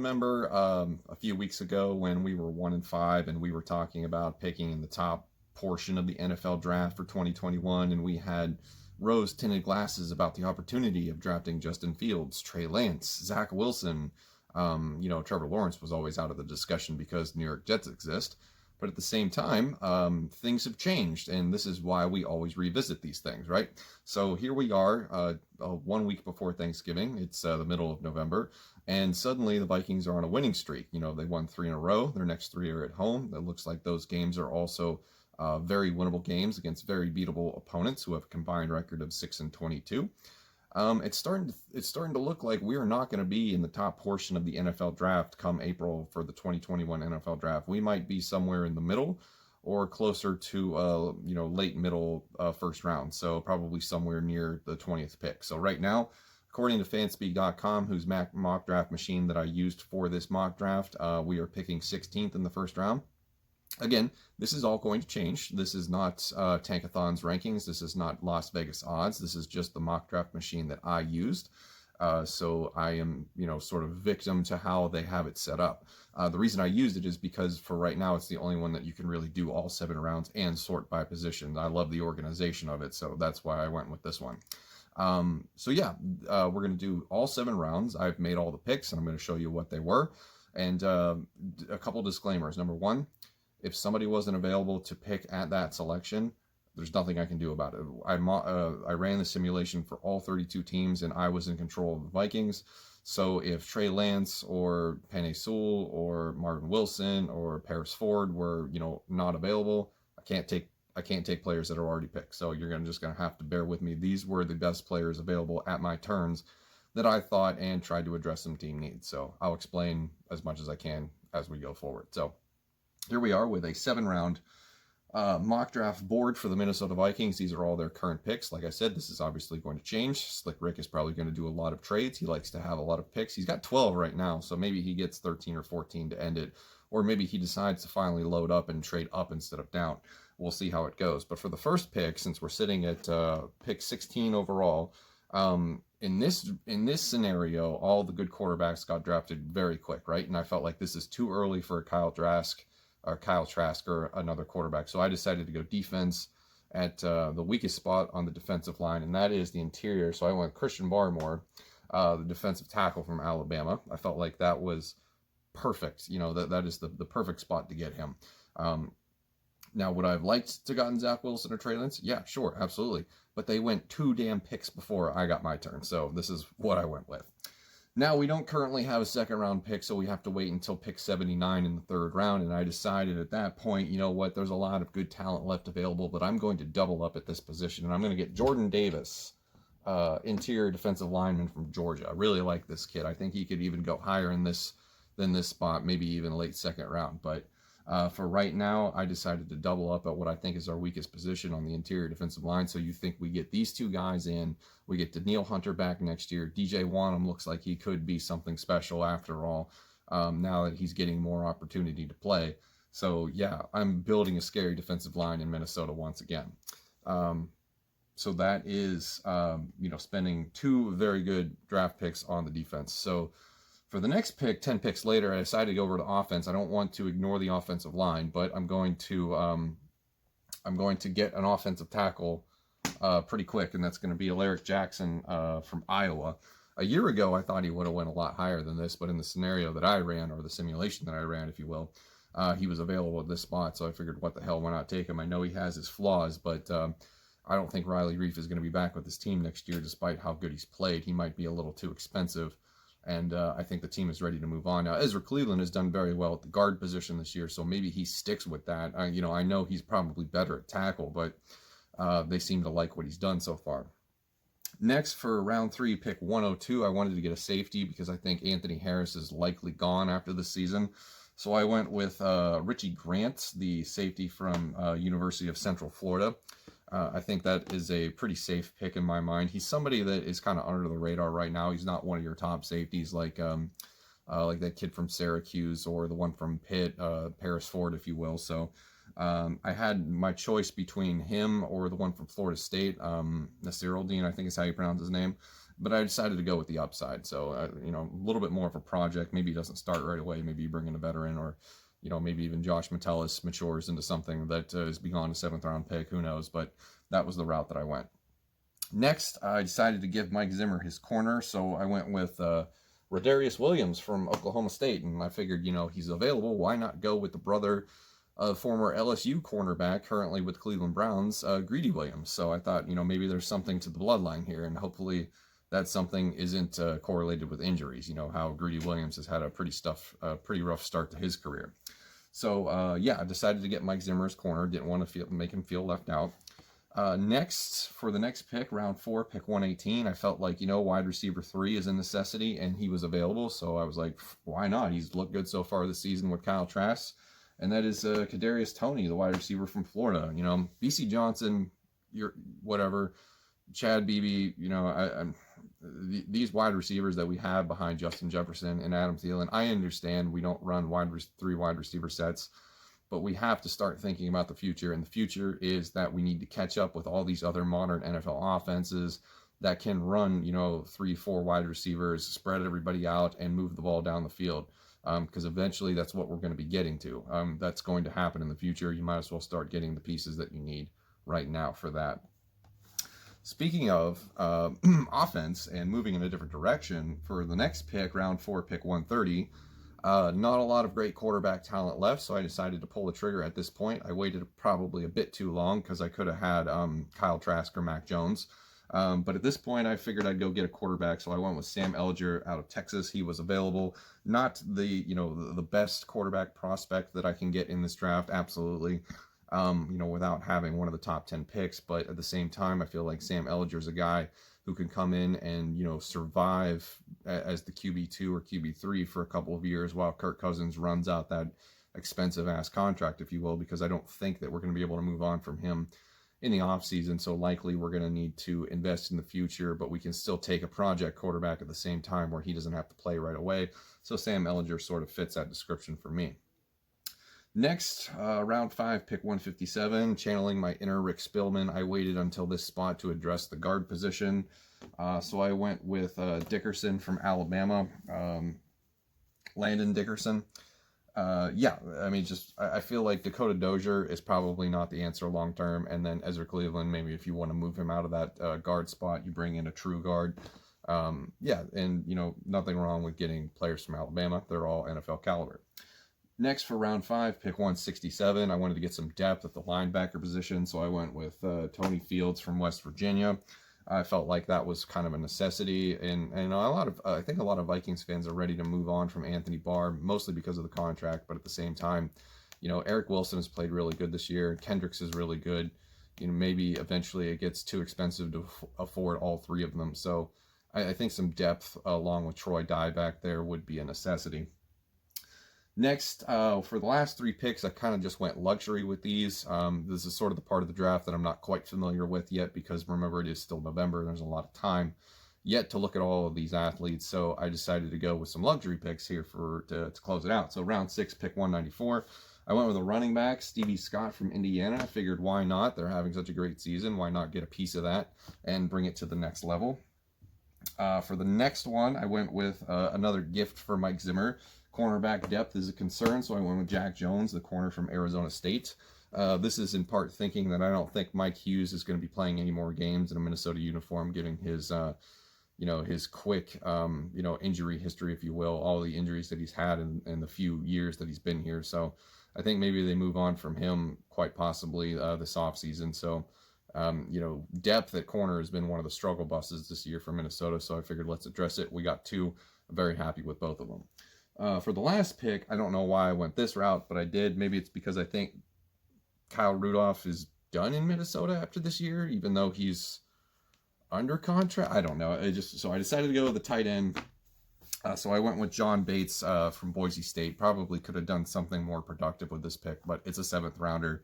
remember a few weeks ago when we were 1-5 and we were talking about picking in the top portion of the NFL draft for 2021, and we had rose tinted glasses about the opportunity of drafting Justin Fields, Trey Lance, Zach Wilson. Trevor Lawrence was always out of the discussion because New York Jets exist. But at the same time, things have changed, and this is why we always revisit these things, right? So here we are, 1 week before Thanksgiving. It's the middle of November, and suddenly the Vikings are on a winning streak. They won 3 in a row. Their next 3 are at home. It looks like those games are also very winnable games against very beatable opponents who have a combined record of 6-22. It's starting to look like we are not going to be in the top portion of the NFL draft come April for the 2021 NFL draft. We might be somewhere in the middle or closer to late middle first round. So probably somewhere near the 20th pick. So right now, according to fanspeak.com, whose mock draft machine that I used for this mock draft, we are picking 16th in the first round. Again, this is all going to change. This is not Tankathon's rankings. This is not Las Vegas odds. This is just the mock draft machine that I used. So I am, sort of victim to how they have it set up. The reason I used it is because for right now, it's the only one that you can really do all 7 rounds and sort by position. I love the organization of it, so that's why I went with this one. We're going to do all 7 rounds. I've made all the picks, and I'm going to show you what they were. And a couple disclaimers. Number one, if somebody wasn't available to pick at that selection, there's nothing I can do about it. I ran the simulation for all 32 teams, and I was in control of the Vikings. So if Trey Lance or Penei Sewell or Marvin Wilson or Paris Ford were, not available, I can't take players that are already picked. So you're just gonna have to bear with me. These were the best players available at my turns that I thought and tried to address some team needs. So I'll explain as much as I can as we go forward. So here we are with a 7-round mock draft board for the Minnesota Vikings. These are all their current picks. Like I said, this is obviously going to change. Slick Rick is probably going to do a lot of trades. He likes to have a lot of picks. He's got 12 right now, so maybe he gets 13 or 14 to end it. Or maybe he decides to finally load up and trade up instead of down. We'll see how it goes. But for the first pick, since we're sitting at pick 16 overall, in this scenario, all the good quarterbacks got drafted very quick, right? And I felt like this is too early for Kyle Trask or another quarterback. So I decided to go defense at the weakest spot on the defensive line, and that is the interior. So I went Christian Barmore, the defensive tackle from Alabama. I felt like that was perfect. That is the perfect spot to get him. Now, would I have liked to gotten Zach Wilson or Trey Lance? Yeah, sure, absolutely. But they went 2 damn picks before I got my turn. So this is what I went with. Now, we don't currently have a 2nd-round pick, so we have to wait until pick 79 in the 3rd round, and I decided at that point, there's a lot of good talent left available, but I'm going to double up at this position, and I'm going to get Jordan Davis, interior defensive lineman from Georgia. I really like this kid. I think he could even go higher than this spot, maybe even late 2nd round, but for right now, I decided to double up at what I think is our weakest position on the interior defensive line. So you think we get these 2 guys in, we get Danielle Hunter back next year. DJ Wanham looks like he could be something special after all, now that he's getting more opportunity to play. So yeah, I'm building a scary defensive line in Minnesota once again. So that is, spending 2 very good draft picks on the defense. So for the next pick, 10 picks later, I decided to go over to offense. I don't want to ignore the offensive line, but I'm going to get an offensive tackle pretty quick, and that's going to be Alaric Jackson from Iowa. A year ago, I thought he would have went a lot higher than this, but in the scenario that I ran, or the simulation that I ran, if you will, he was available at this spot, so I figured, what the hell, why not take him? I know he has his flaws, but I don't think Riley Reif is going to be back with his team next year, despite how good he's played. He might be a little too expensive. And I think the team is ready to move on. Now, Ezra Cleveland has done very well at the guard position this year, so maybe he sticks with that. I know he's probably better at tackle, but they seem to like what he's done so far. Next, for round 3, pick 102, I wanted to get a safety because I think Anthony Harris is likely gone after the season. So I went with Richie Grant, the safety from University of Central Florida. I think that is a pretty safe pick in my mind. He's somebody that is kind of under the radar right now. He's not one of your top safeties like that kid from Syracuse or the one from Pitt, Paris Ford, if you will. So I had my choice between him or the one from Florida State, Nasir Dean, I think is how you pronounce his name. But I decided to go with the upside. So, a little bit more of a project. Maybe he doesn't start right away. Maybe you bring in a veteran, or, maybe even Josh Metellus matures into something that is beyond a 7th-round pick. Who knows? But that was the route that I went. Next, I decided to give Mike Zimmer his corner. So I went with Rodarius Williams from Oklahoma State. And I figured, he's available. Why not go with the brother of former LSU cornerback, currently with Cleveland Browns, Greedy Williams? So I thought, maybe there's something to the bloodline here, and hopefully that something isn't correlated with injuries. How Greedy Williams has had a pretty rough start to his career. So I decided to get Mike Zimmer's corner. Didn't want to make him feel left out. Next, for the next pick, round 4, pick 118, I felt like, wide receiver 3 is a necessity, and he was available. So I was like, why not? He's looked good so far this season with Kyle Trask. And that is Kadarius Toney, the wide receiver from Florida. BC Johnson, whatever, Chad Beebe, these wide receivers that we have behind Justin Jefferson and Adam Thielen, I understand we don't run 3 wide receiver sets, but we have to start thinking about the future. And the future is that we need to catch up with all these other modern NFL offenses that can run, 3, 4 wide receivers, spread everybody out, and move the ball down the field. Because eventually that's what we're going to be getting to. That's going to happen in the future. You might as well start getting the pieces that you need right now for that. Speaking of offense and moving in a different direction, for the next pick, round 4, pick 130, not a lot of great quarterback talent left, so I decided to pull the trigger at this point. I waited probably a bit too long because I could have had Kyle Trask or Mac Jones. But at this point, I figured I'd go get a quarterback, so I went with Sam Ellinger out of Texas. He was available. Not the best quarterback prospect that I can get in this draft, absolutely, without having one of the top 10 picks. But at the same time, I feel like Sam Ellinger is a guy who can come in and, survive as the QB2 or QB3 for a couple of years while Kirk Cousins runs out that expensive-ass contract, if you will, because I don't think that we're going to be able to move on from him in the offseason, so likely we're going to need to invest in the future, but we can still take a project quarterback at the same time where he doesn't have to play right away. So Sam Ellinger sort of fits that description for me. Next, round 5, pick 157, channeling my inner Rick Spielman. I waited until this spot to address the guard position. So I went with Dickerson from Alabama, Landon Dickerson. I feel like Dakota Dozier is probably not the answer long term, and then Ezra Cleveland, maybe if you want to move him out of that guard spot, you bring in a true guard. Nothing wrong with getting players from Alabama. They're all NFL caliber. Next, for round 5, pick 167, I wanted to get some depth at the linebacker position, so I went with Tony Fields from West Virginia. I felt like that was kind of a necessity, and I think a lot of Vikings fans are ready to move on from Anthony Barr, mostly because of the contract, but at the same time, Eric Wilson has played really good this year. Kendricks is really good. Maybe eventually it gets too expensive to afford all 3 of them. So I think some depth along with Troy Dye back there would be a necessity. Next, for the last 3 picks, I kind of just went luxury with these. This is sort of the part of the draft that I'm not quite familiar with yet because, remember, it is still November and there's a lot of time yet to look at all of these athletes. So I decided to go with some luxury picks here to close it out. So round 6, pick 194, I went with a running back, Stevie Scott from Indiana. I figured, why not? They're having such a great season. Why not get a piece of that and bring it to the next level? For the next one, I went with another gift for Mike Zimmer. Cornerback depth is a concern, so I went with Jack Jones, the corner from Arizona State. This is in part thinking that I don't think Mike Hughes is going to be playing any more games in a Minnesota uniform, given his, his quick, injury history, if you will, all the injuries that he's had in the few years that he's been here. So I think maybe they move on from him quite possibly this offseason. So, depth at corner has been one of the struggle buses this year for Minnesota, so I figured let's address it. We got 2. I'm very happy with both of them. For the last pick, I don't know why I went this route, but I did. Maybe it's because I think Kyle Rudolph is done in Minnesota after this year, even though he's under contract. I don't know. So I decided to go with the tight end. So I went with John Bates from Boise State. Probably could have done something more productive with this pick, but it's a 7th rounder.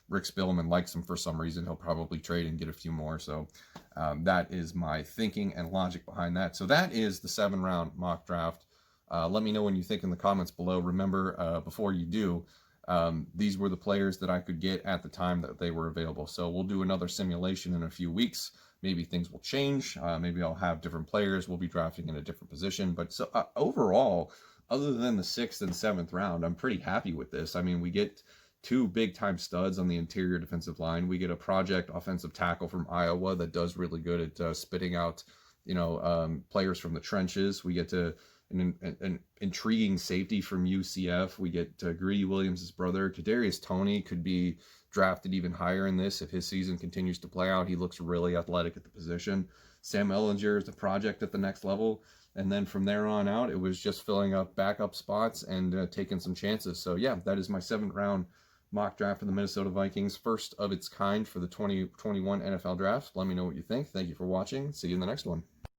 Rick Spielman likes him for some reason. He'll probably trade and get a few more. So that is my thinking and logic behind that. So that is the 7-round mock draft. Let me know what you think in the comments below. Remember, before you do, these were the players that I could get at the time that they were available. So we'll do another simulation in a few weeks. Maybe things will change. Maybe I'll have different players. We'll be drafting in a different position. But so overall, other than the 6th and 7th round, I'm pretty happy with this. I mean, we get two big time studs on the interior defensive line. We get a project offensive tackle from Iowa that does really good at spitting out, players from the trenches. We get to an intriguing safety from UCF. We get Greedy Williams' brother. Kadarius Toney could be drafted even higher in this if his season continues to play out. He looks really athletic at the position. Sam Ellinger is the project at the next level. And then from there on out, it was just filling up backup spots and taking some chances. So, yeah, that is my 7th round mock draft for the Minnesota Vikings, first of its kind for the 2021 NFL draft. Let me know what you think. Thank you for watching. See you in the next one.